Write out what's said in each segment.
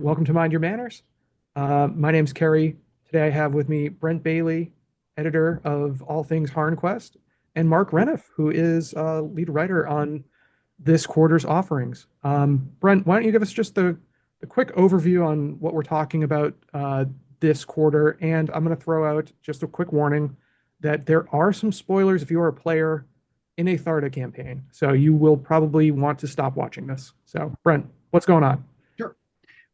Welcome to Mind Your Manners. My name's Kerry. Today I have with me Brent Bailey, editor of all things HarnQuest, and Marc Renouf, who is lead writer on this quarter's offerings. Brent, why don't you give us just the quick overview on what we're talking about this quarter? And I'm going to throw out just a quick warning that there are some spoilers if you are a player in a Tharda campaign. So you will probably want to stop watching this. So, Brent, what's going on? Sure.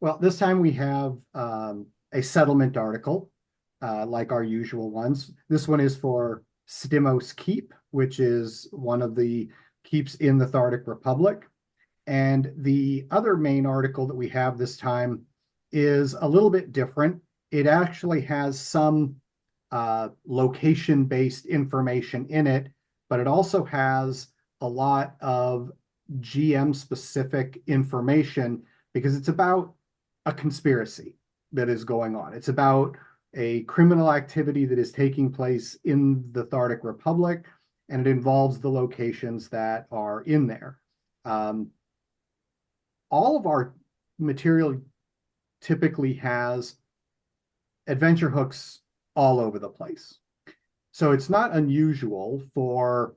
Well, this time we have a settlement article, like our usual ones. This one is for Stimos Keep, which is one of the keeps in the Thardic Republic. And the other main article that we have this time is a little bit different. It actually has some location-based information in it, but it also has a lot of GM-specific information because it's about a conspiracy that is going on. It's about a criminal activity that is taking place in the Thardic Republic, and it involves the locations that are in there. Um, all of our material typically has adventure hooks all over the place. So it's not unusual for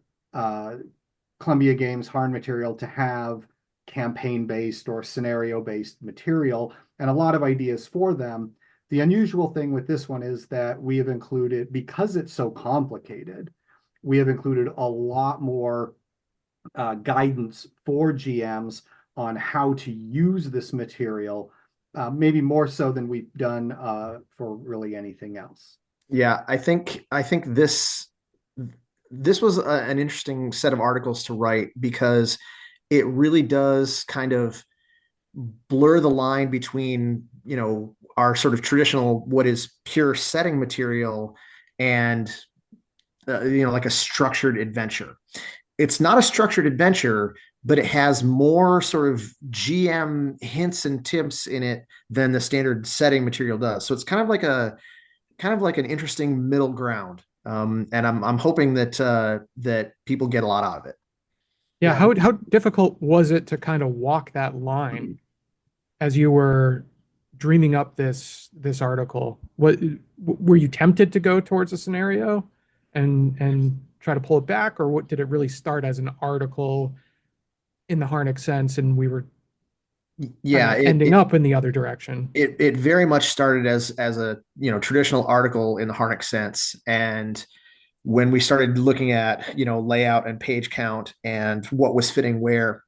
Columbia Games Harn material to have campaign-based or scenario-based material and a lot of ideas for them. The unusual thing with this one is that we have included, because it's so complicated, we have included a lot more guidance for GMs on how to use this material, maybe more so than we've done for really anything else. Yeah, I think this was an interesting set of articles to write because it really does kind of blur the line between, our sort of traditional what is pure setting material and like a structured adventure. It's not a structured adventure, but it has more sort of GM hints and tips in it than the standard setting material does. So it's kind of like an interesting middle ground. And I'm hoping that people get a lot out of it. Yeah, Yeah, how difficult was it to kind of walk that line as you were dreaming up this article? What were you tempted to go towards a scenario and try to pull it back, or what did it really start as an article in the Harnick sense, and we were kind Yeah, of it ending it up in the other direction? it very much started as a traditional article in the Harnick sense, and when we started looking at layout and page count and what was fitting where,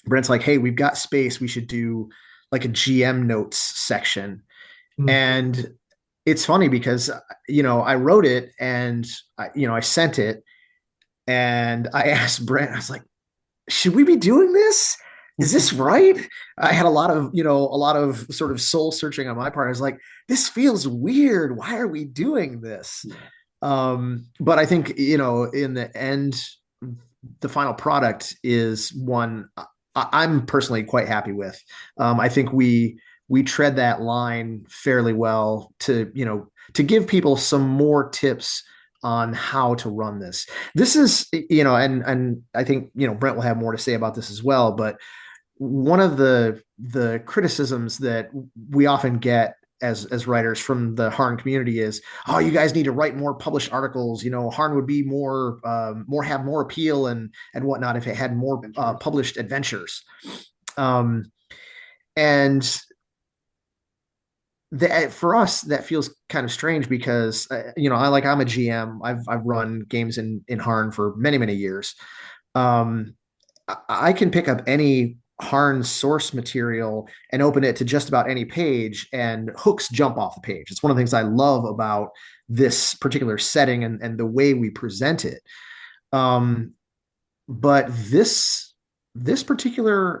Brent's like, hey, we've got space, we should do like a GM notes section. Mm. And it's funny because I wrote it and I sent it and I asked Brent, I was like, should we be doing this? Is this right? I had a lot of sort of soul searching on my part. I was like, this feels weird. Why are we doing this? yeah. But I think, in the end, the final product is one I'm personally quite happy with. I think we tread that line fairly well to give people some more tips on how to run this. This is, and I think, Brent will have more to say about this as well, but one of the criticisms that we often get as writers from the Harn community is, oh, you guys need to write more published articles. Harn would be have more appeal and whatnot if it had more published adventures. Um, and for us, that feels kind of strange because I'm a GM. I've run games in Harn for many years. Um, I can pick up any Harn source material and open it to just about any page, and hooks jump off the page. It's one of the things I love about this particular setting and the way we present it. Um, but this particular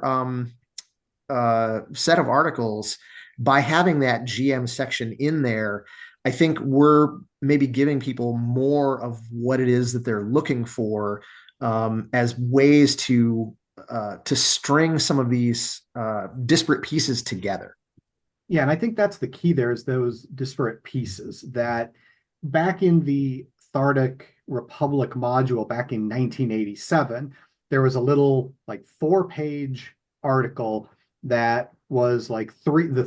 set of articles, by having that GM section in there, I think we're maybe giving people more of what it is that they're looking for, as ways to string some of these disparate pieces together. Yeah, and I think that's the key there is those disparate pieces that back in the Thardic Republic module back in 1987, there was a little like 4-page article that was like three of the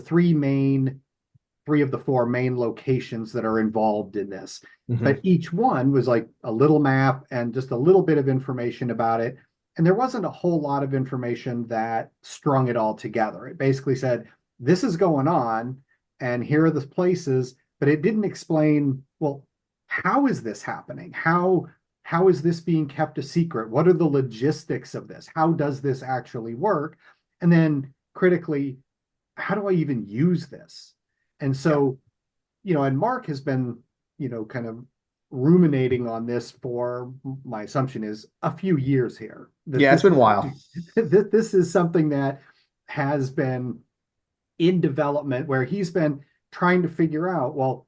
four main locations that are involved in this. But Hmm. each one was like a little map and just a little bit of information about it. And there wasn't a whole lot of information that strung it all together. It basically said, this is going on, and here are the places, but it didn't explain, well, how is this happening? How is this being kept a secret? What are the logistics of this? How does this actually work? And then critically, how do I even use this? And Yeah. so, and Marc has been, kind of ruminating on this for, my assumption is, a few years here. That Yeah, it's this been a is while. this is something that has been in development where he's been trying to figure out, well,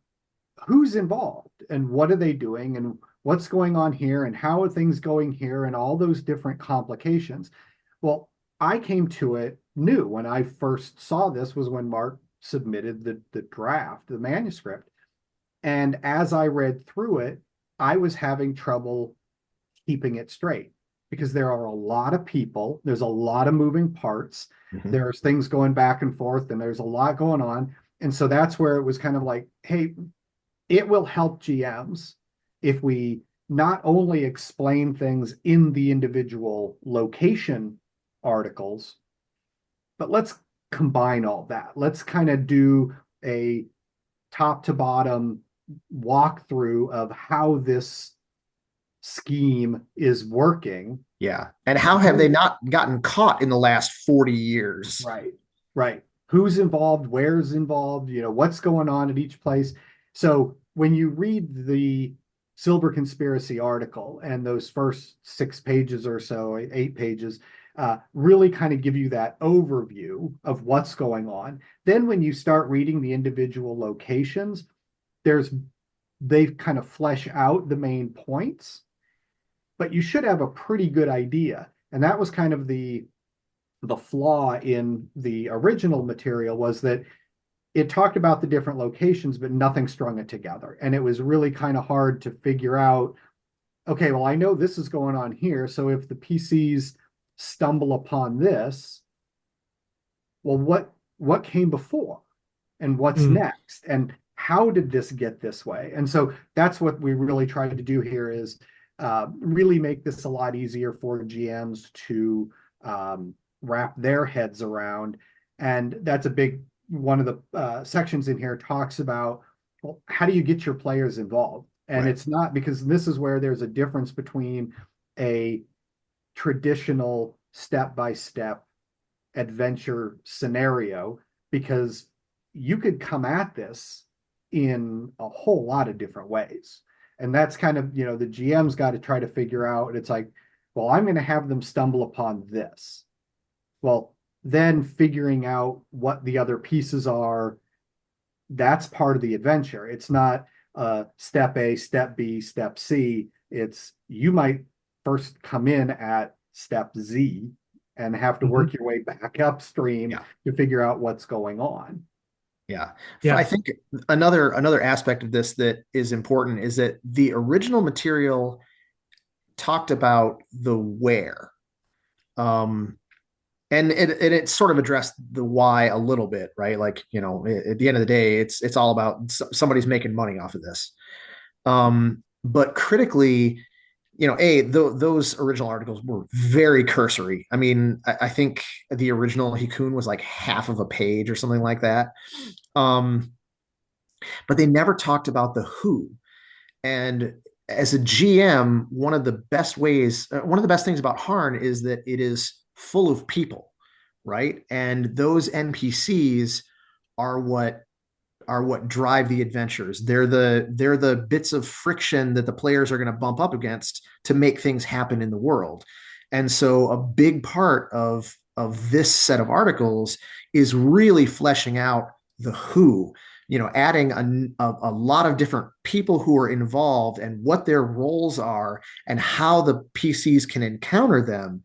who's involved and what are they doing and what's going on here and how are things going here and all those different complications. Well, I came to it new when I first saw this was when Marc submitted the draft, the manuscript. And as I read through it, I was having trouble keeping it straight because there are a lot of people, there's a lot of moving parts, Hmm. there's things going back and forth, and there's a lot going on. And so that's where it was kind of like, hey, it will help GMs if we not only explain things in the individual location articles, but let's combine all that. Let's kind of do a top to bottom walkthrough of how this scheme is working. Yeah. And how have they not gotten caught in the last 40 years? Right, right. Who's involved? Where's involved? What's going on at each place. So when you read the Silver Conspiracy article and those first 6 pages or so, 8 pages, really kind of give you that overview of what's going on. Then when you start reading the individual locations, there's they kind of flesh out the main points, but you should have a pretty good idea. And that was kind of the flaw in the original material was that it talked about the different locations, but nothing strung it together. And it was really kind of hard to figure out, okay, well, I know this is going on here. So if the PCs stumble upon this, well, what came before and what's Mm. next? And how did this get this way? And so that's what we really tried to do here is really make this a lot easier for GMs to wrap their heads around. And that's a big one of the sections in here talks about, well, how do you get your players involved? And Right. it's not because this is where there's a difference between a traditional step-by-step adventure scenario, because you could come at this in a whole lot of different ways. And that's kind of, the GM's got to try to figure out. It's like, well, I'm going to have them stumble upon this. Well, then figuring out what the other pieces are, that's part of the adventure. It's not step A, step B, step C. It's you might first come in at step Z and have to Hmm. work your way back upstream Yeah. to figure out what's going on. Yeah. I Yeah. think another aspect of this that is important is that the original material talked about the where. Um, and it sort of addressed the why a little bit, right? Like, at the end of the day, it's all about somebody's making money off of this. But critically, those original articles were very cursory. I mean, I think the original Hikun was like half of a page or something like that. Um, but they never talked about the who. And as a GM, one of the best things about Harn is that it is full of people, right? And those NPCs are what drive the adventures. They're the bits of friction that the players are going to bump up against to make things happen in the world. And so a big part of this set of articles is really fleshing out the who, adding a lot of different people who are involved and what their roles are and how the PCs can encounter them.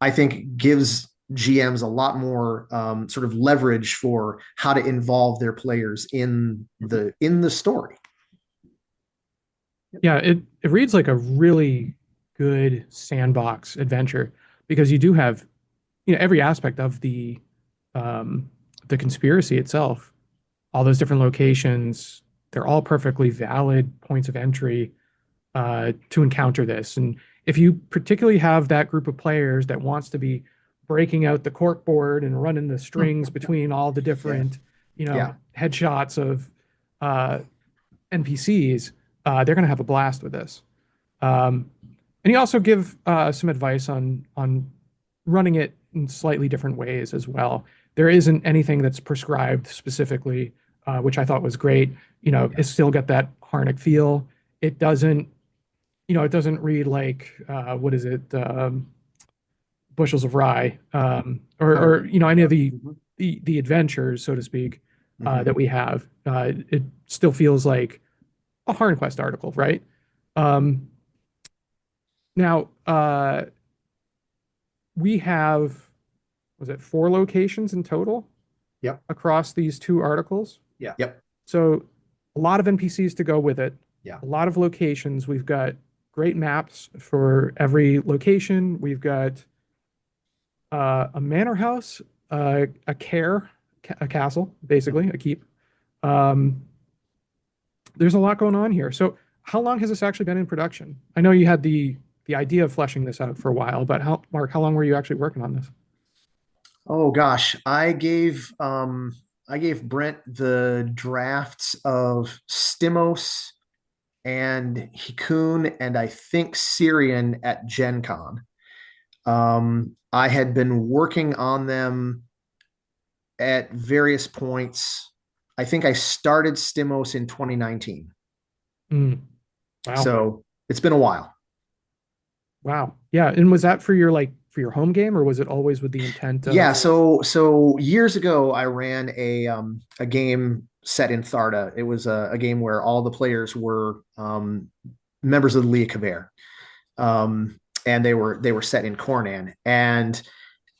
I think gives GMs a lot more sort of leverage for how to involve their players in the story. Yeah, it reads like a really good sandbox adventure because you do have, every aspect of the um the conspiracy itself, all those different locations, they're all perfectly valid points of entry to encounter this. And if you particularly have that group of players that wants to be breaking out the cork board and running the strings between all the Yeah. different, Yeah. headshots of uh, NPCs, they're going to have a blast with this. Um, and you also give some advice on running it in slightly different ways as well. There isn't anything that's prescribed specifically, which I thought was great. It's still got that Harnick feel. It doesn't, it doesn't read like what is it, bushels of rye, or any of Mhm. the adventures, so to speak, Mhm. that we have. It still feels like a HarnQuest article, right? Um, Now, we have, was it 4 locations in total Yep. across these 2 articles? Yeah. Yep. So a lot of NPCs to go with it, Yeah. a lot of locations. We've got great maps for every location. We've got a manor house, a care, a castle, basically, a keep. Um, there's a lot going on here. So how long has this actually been in production? I know you had the idea of fleshing this out for a while, but Mark, how long were you actually working on this? Oh gosh, I gave Brent the drafts of Stimos and Hikun and I think Syrian at Gen Con. I had been working on them at various points. I think I started Stimos in 2019. Mm, wow. So it's been a while. Wow. Yeah. And was that for your home game, or was it always with the intent Yeah, of? so years ago I ran a game set in Tharda. It was a game where all the players were members of the League Kaver. Um, and they were set in Cornan. And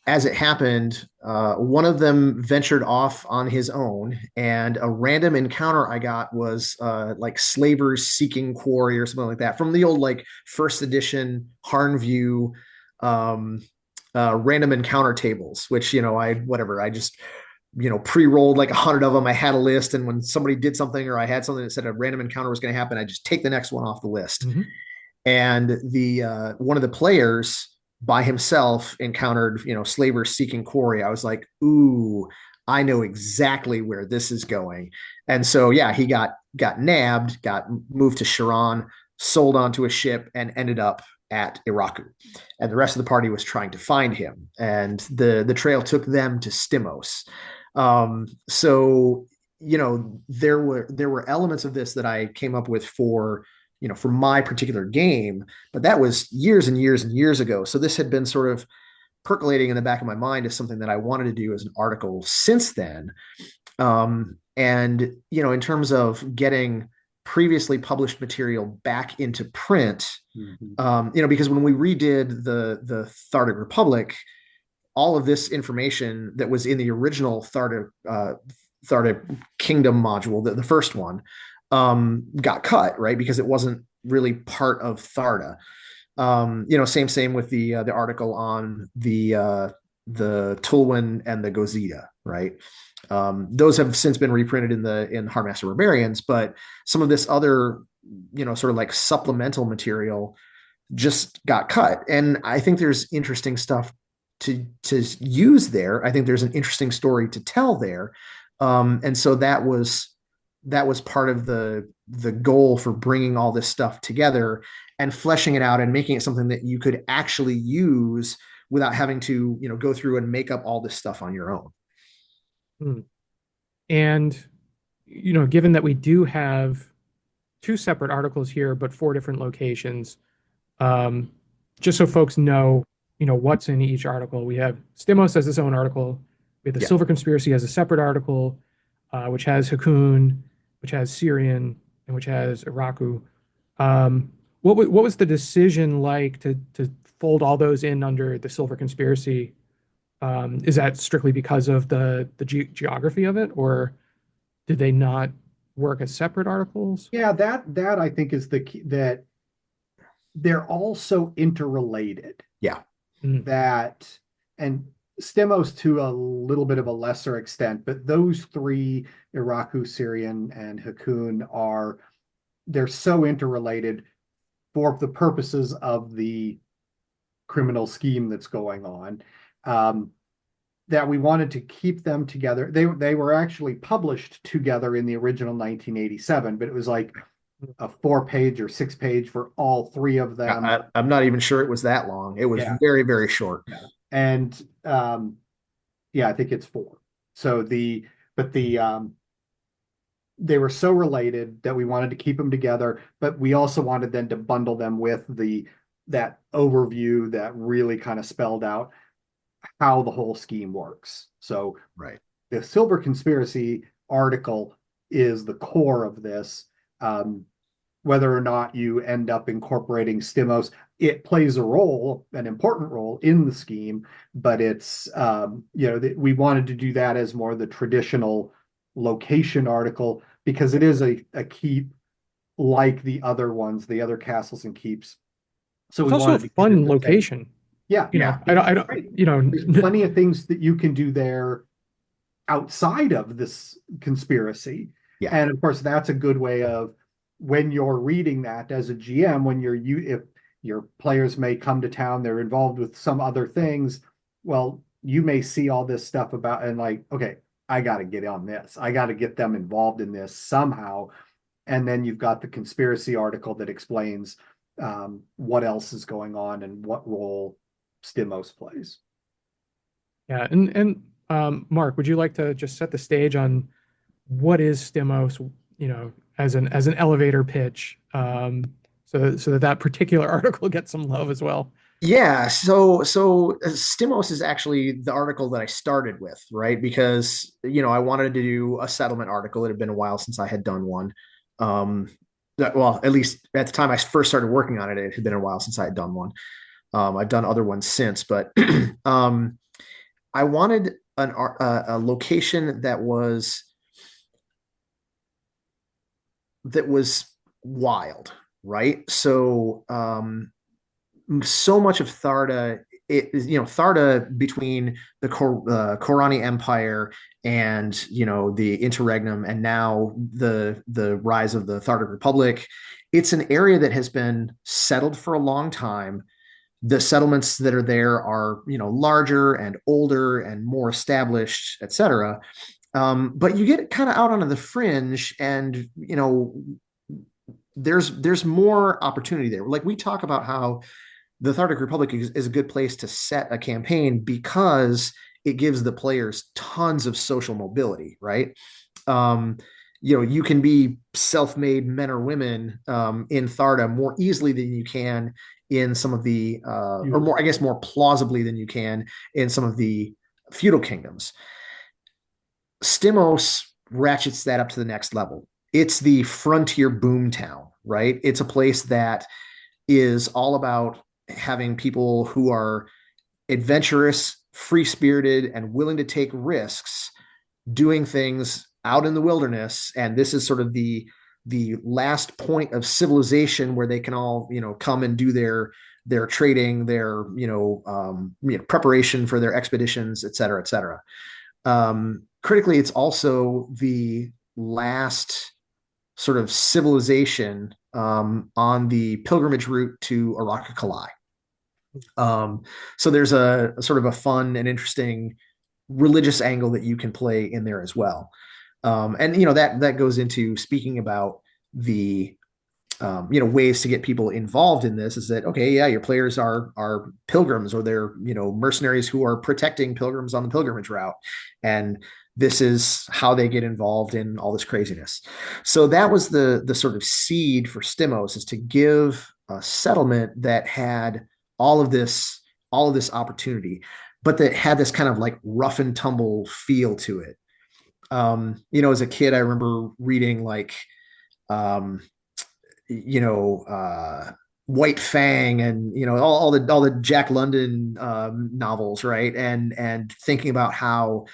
as it happened, one of them ventured off on his own, and a random encounter I got was like slavers seeking quarry or something like that from the old like first edition Harnview um, random encounter tables, which I just pre-rolled like 100 of them. I had a list, and when somebody did something or I had something that said a random encounter was going to happen, I just take the next one off the list. Mhm. And the one of the players by himself encountered slavers seeking quarry. I was like, ooh, I know exactly where this is going. And so yeah, he got nabbed, got moved to Sharon, sold onto a ship, and ended up at Iraku. And the rest of the party was trying to find him, and the trail took them to Stimos. So there were elements of this that I came up with for my particular game, but that was years and years and years ago. So this had been sort of percolating in the back of my mind as something that I wanted to do as an article since then. And in terms of getting previously published material back into print, Mhm. because when we redid the Thardic Republic, all of this information that was in the original Thardic Kingdom module, the first one, got cut, right? Because it wasn't really part of Tharda. Same with the article on the Tulwyn and the Gozida, right? Those have since been reprinted in Hardmaster Barbarians, but some of this other, sort of like supplemental material just got cut. And I think there's interesting stuff to use there. I think there's an interesting story to tell there. And so that was part of the goal for bringing all this stuff together and fleshing it out and making it something that you could actually use without having to go through and make up all this stuff on your own. Hmm. And given that we do have 2 separate articles here, but 4 different locations, um, just so folks know, what's in each article. We have Stimos as its own article. We have the Yeah. Silver Conspiracy as a separate article, which has Hakoon, which has Syrian, and which has Iraku. What was the decision like to fold all those in under the Silver Conspiracy? Is that strictly because of the geography of it, or did they not work as separate articles? Yeah, that I think is the key, that they're all so interrelated Yeah. Mm, that, and Stimos to a little bit of a lesser extent, but those three, Iraku, Syrian, and Hakoon, are they're so interrelated for the purposes of the criminal scheme that's going on, um, that we wanted to keep them together. They were actually published together in the original 1987, but it was like a 4 page or 6 page for all three of them. I'm not even sure it was that long. It was Yeah, very, very short. yeah, and yeah, I think it's four. So but they were so related that we wanted to keep them together, but we also wanted then to bundle them with that overview that really kind of spelled out how the whole scheme works. So Right. the Silver Conspiracy article is the core of this. Whether or not you end up incorporating Stimos, it plays a role, an important role in the scheme, but it's, we wanted to do that as more the traditional location article because it is a keep like the other ones, the other castles and keeps. So It's we also a wanted to keep it fun the same. location. Yeah, Yeah. I don't, right. you know, There's plenty of things that you can do there outside of this conspiracy. Yeah. And of course, that's a good way of when you're reading that as a GM, when if your players may come to town, they're involved with some other things. Well, you may see all this stuff about and like, okay, I got to get on this. I got to get them involved in this somehow. And then you've got the conspiracy article that explains what else is going on and what role Stimos plays. yeah, and Mark, would you like to just set the stage on what is Stimos, as an elevator pitch, so that that particular article gets some love as well. Yeah, so Stimos is actually the article that I started with, right? Because I wanted to do a settlement article. It had been a while since I had done one. Um, well, at least at the time I first started working on it, it had been a while since I had done one. I've done other ones since, but um, I wanted a location that was wild, right? So much of Tharda, it is, Tharda between the Korani Empire and the Interregnum, and now the rise of the Thardic Republic. It's an area that has been settled for a long time. The settlements that are there are larger and older and more established, etc. But you get kind of out onto the fringe, and there's more opportunity there. Like we talk about how the Thardic Republic is a good place to set a campaign because it gives the players tons of social mobility, right? Um, you can be self-made men or women in Tharda more easily than you can in some of the, or more, I guess, more plausibly than you can in some of the feudal kingdoms. Stimos ratchets that up to the next level. It's the frontier boomtown, right? It's a place that is all about having people who are adventurous, free spirited, and willing to take risks doing things out in the wilderness. And this is sort of the last point of civilization where they can all come and do their trading, their preparation for their expeditions, et cetera, et cetera. Critically, it's also the last sort of civilization on the pilgrimage route to Araka. So there's a sort of a fun and interesting religious angle that you can play in there as well. And that goes into speaking about the ways to get people involved in this. Is that okay? Yeah, your players are pilgrims, or they're mercenaries who are protecting pilgrims on the pilgrimage route, and this is how they get involved in all this craziness. So that was the sort of seed for Stimos, is to give a settlement that had all of this opportunity, but that had this kind of like rough and tumble feel to it. As a kid, I remember reading like um, you know, White Fang, and all the Jack London novels, right? And thinking about how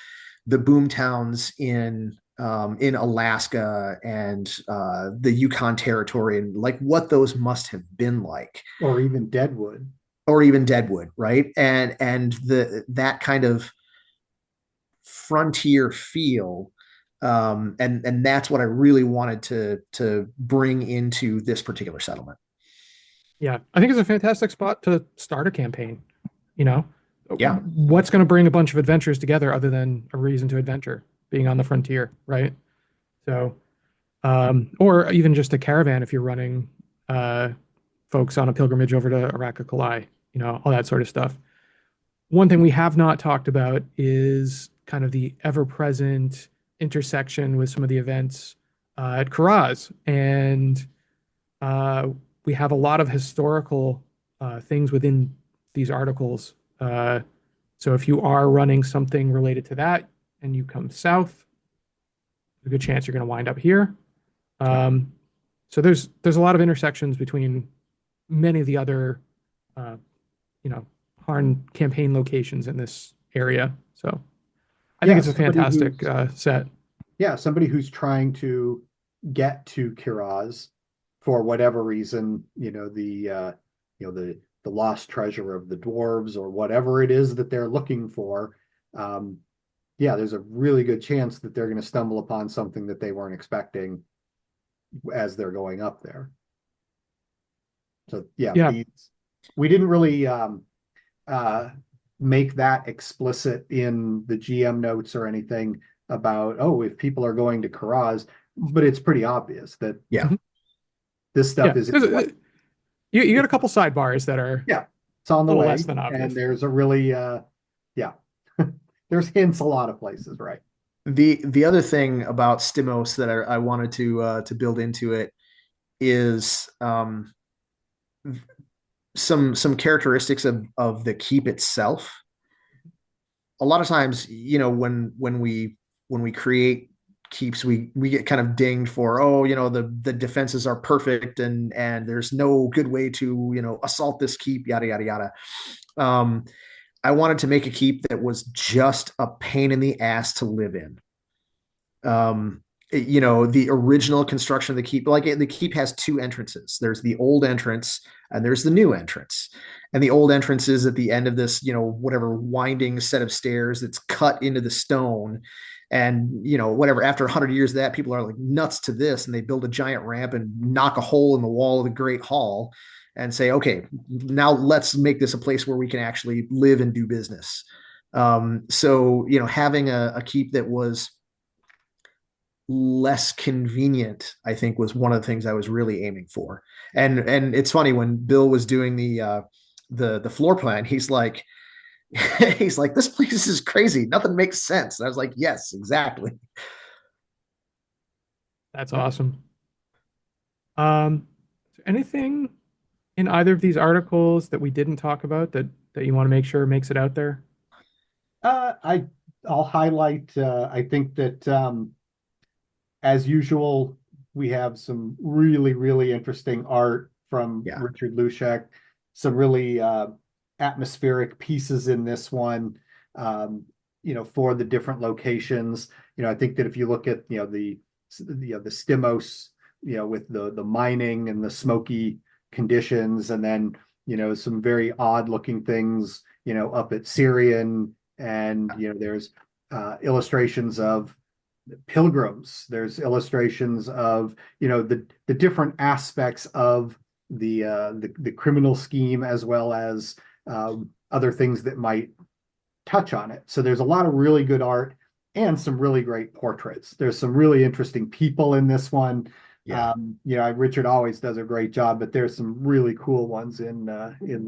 the boom towns in Alaska and the Yukon Territory, and like what those must have been like. Or even Deadwood. or even Deadwood, right? And the that kind of frontier feel, and that's what I really wanted to bring into this particular settlement. Yeah, I think it's a fantastic spot to start a campaign. You know, Yeah, what's going to bring a bunch of adventures together other than a reason to adventure, being on the frontier, right? So, or even just a caravan if you're running uh, folks on a pilgrimage over to Arakakalai, all that sort of stuff. One thing we have not talked about is kind of the ever-present intersection with some of the events at Karaz, and uh, we have a lot of historical things within these articles. So if you are running something related to that and you come south, there's a good chance you're going to wind up here. yeah. Um, so there's a lot of intersections between many of the other uh, you know Harn campaign locations in this area. So I think Yeah, it's a fantastic set. somebody who's trying to get to Kiraz for whatever reason, the lost treasure of the dwarves or whatever it is that they're looking for. Um, yeah, there's a really good chance that they're going to stumble upon something that they weren't expecting as they're going up there. So yeah, Yeah, these we didn't really uh, make that explicit in the GM notes or anything about, oh, if people are going to Karaz, but it's pretty obvious that Yeah. mhm, this stuff yeah. is in the way. You got It's, a couple sidebars that are yeah, it's on a the little less way, than and obvious. there's a really yeah, there's hints a lot of places, right? The other thing about Stimos that I wanted to build into it is some characteristics of the keep itself. A lot of times, when we create keeps, we get kind of dinged for, oh, the defenses are perfect and there's no good way to assault this keep, yada yada yada. Um, I wanted to make a keep that was just a pain in the ass to live in. The original construction of the keep, like the keep has two entrances. There's the old entrance and there's the new entrance. And the old entrance is at the end of this, whatever winding set of stairs that's cut into the stone. And, whatever, after 100 years of that, people are like nuts to this. And they build a giant ramp and knock a hole in the wall of the Great Hall and say, okay, now let's make this a place where we can actually live and do business. So, having a keep that was less convenient, I think, was one of the things I was really aiming for. And it's funny, when Bill was doing the floor plan, he's like he's like, this place is crazy, nothing makes sense. And I was like, yes, exactly. That's Yeah. awesome. Is there anything in either of these articles that we didn't talk about that you want to make sure makes it out there? I'll highlight. I think that as usual, we have some really, really interesting art from Yeah, Richard Lushak, some really atmospheric pieces in this one, for the different locations. I think that if you look at, the Stimos, with the mining and the smoky conditions, and then, some very odd looking things, up at Syrian, and, there's illustrations of pilgrims. There's illustrations of the different aspects of the criminal scheme, as well as other things that might touch on it. So there's a lot of really good art and some really great portraits. There's some really interesting people in this one. yeah. Richard always does a great job, but there's some really cool ones in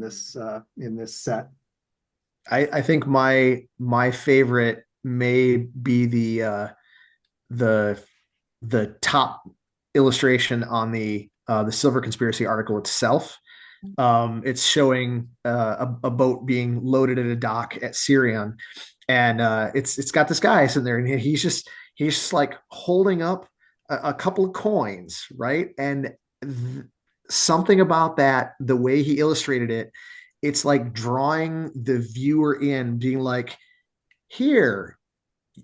this set. I think my favorite may be the the top illustration on the Silver Conspiracy article itself. It's showing a boat being loaded at a dock at Syrian, and it's got this guy sitting there, and he's just like holding up a couple of coins, right? And something about that, the way he illustrated it, it's like drawing the viewer in, being like, here,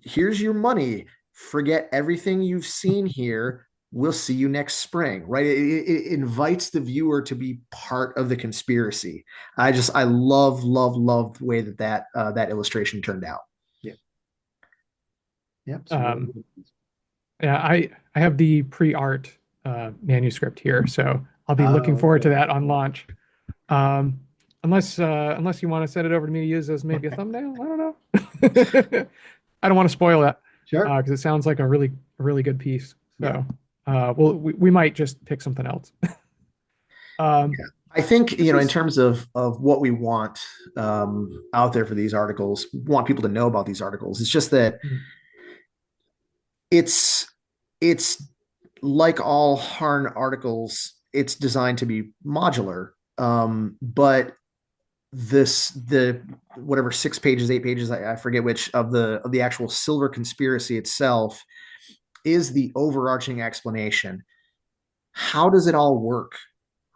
here's your money. Forget everything you've seen here. we'll see you next spring, right? It invites the viewer to be part of the conspiracy. I love the way that illustration turned out. Yeah. Yep. Some really Um, good ones. yeah, I have the pre-art manuscript here, so I'll be looking Oh, forward to okay. that on launch. Um, unless you want to send it over to me to use as maybe a thumbnail. I don't know. I don't want to spoil that Sure. because it sounds like a really good piece. Yeah. So we might just pick something else. Um, I think, this in is terms of what we want out there for these articles, we want people to know about these articles. It's just that it's it's like all Harn articles, it's designed to be modular. But the whatever 6 pages, 8 pages, I forget which of the actual silver conspiracy itself is the overarching explanation. How does it all work?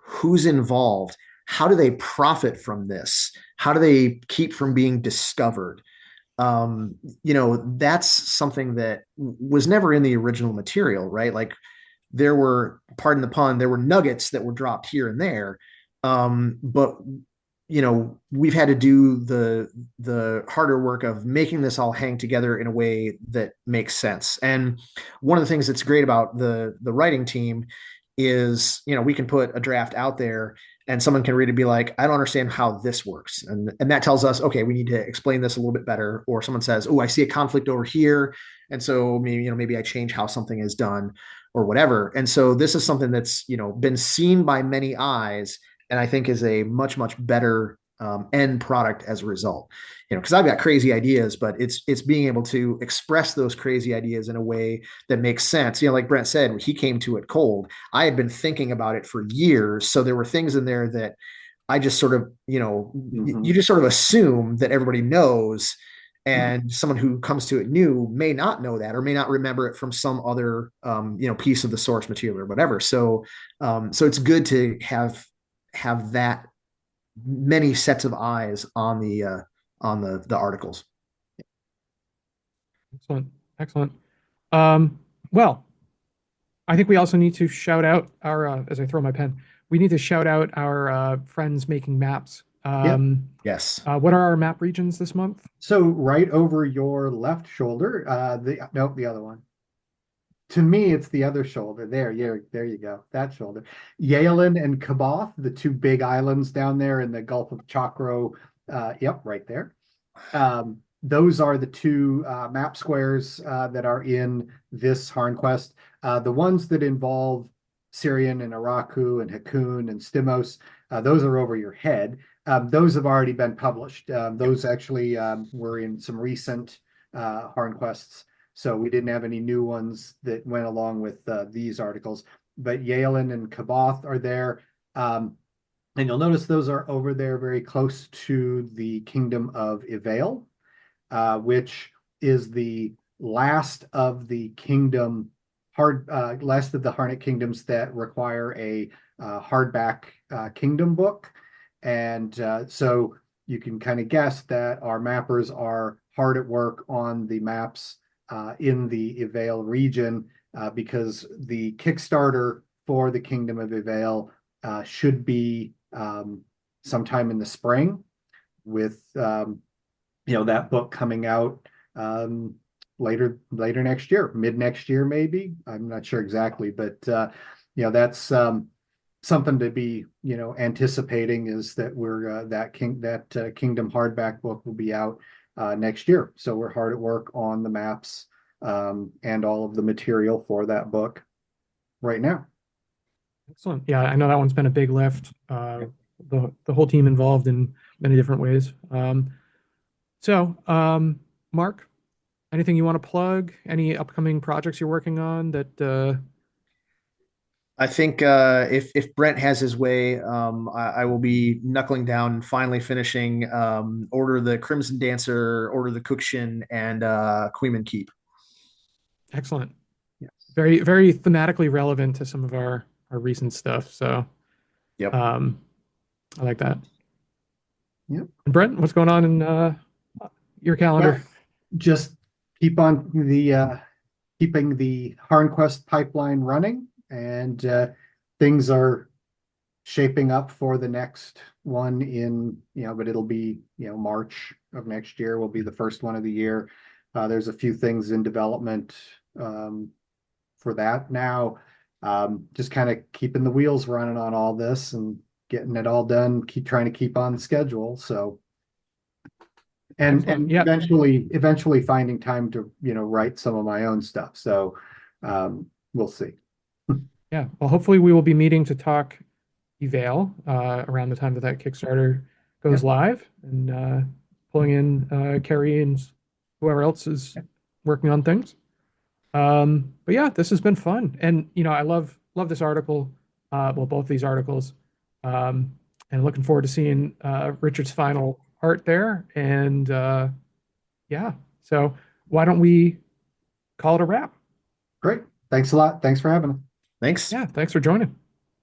Who's involved? How do they profit from this? How do they keep from being discovered? That's something that was never in the original material, right? Like there were, pardon the pun, there were nuggets that were dropped here and there. But we've had to do the harder work of making this all hang together in a way that makes sense. And one of the things that's great about the writing team is, we can put a draft out there and someone can read it and be like, I don't understand how this works. And that tells us, okay, we need to explain this a little bit better. Or someone says, oh, I see a conflict over here. And so maybe I change how something is done or whatever. And so this is something that's, been seen by many eyes and I think is a much, much better end product as a result. Because I've got crazy ideas, but it's being able to express those crazy ideas in a way that makes sense. Like Brent said, he came to it cold. I had been thinking about it for years, so there were things in there that I just sort of, you Hmm. just sort of assume that everybody knows, and someone who comes to it new may not know that or may not remember it from some other piece of the source material or whatever. So it's good to have that many sets of eyes on the articles. excellent, excellent. Um, well, I think we also need to shout out our as I throw my pen. We need to shout out our friends making maps. Yep. Yes. What are our map regions this month? So right over your left shoulder, the nope, the other one. To me, it's the other shoulder. There you go. That shoulder. Yalen and Kaboth, the two big islands down there in the Gulf of Chacro. Yep, right there. Those are the two map squares that are in this HarnQuest. The ones that involve Syrian and Araku and Hakun and Stimos, those are over your head. Those have already been published. Those actually were in some recent HarnQuests, so we didn't have any new ones that went along with these articles. But Yalen and Kaboth are there. And you'll notice those are over there very close to the Kingdom of Ivale, which is the last of the last of the Harnett kingdoms that require a hardback kingdom book. And so you can kind of guess that our mappers are hard at work on the maps in the Ivale region because the Kickstarter for the Kingdom of Ivale should be sometime in the spring with that book coming out later next year, mid next year maybe. I'm not sure exactly, but that's something to be anticipating is that we're that Kingdom hardback book will be out next year. So we're hard at work on the maps and all of the material for that book right now. Excellent. Yeah, I know that one's been a big lift. The whole team involved in many different ways. So, Mark, anything you want to plug? Any upcoming projects you're working on that I think if Brent has his way, I will be knuckling down and finally finishing Order of the Crimson Dancer, Order of the Cookshin, and Queeman Keep. excellent? Yes. Very, very thematically relevant to some of our recent stuff. So, Yep. um, I like that. Yep. And Brent, what's going on in your calendar? Well, just keep on the keeping the HarnQuest pipeline running, and things are shaping up for the next one in, but it'll be, March of next year will be the first one of the year. There's a few things in development for that now. Just kind of keeping the wheels running on all this and getting it all done, keep trying to keep on schedule. So, and Yeah. eventually finding time to, write some of my own stuff. So, we'll see. Yeah. Well, hopefully we will be meeting to talk eval around the time that Kickstarter goes Yep. live, and pulling in Kerry and whoever else is working on things. But yeah, this has been fun, and I love this article. Well, both these articles, and looking forward to seeing Richard's final art there. And yeah, so why don't we call it a wrap? Great. Thanks a lot. Thanks for having us. Thanks. Yeah, thanks for joining.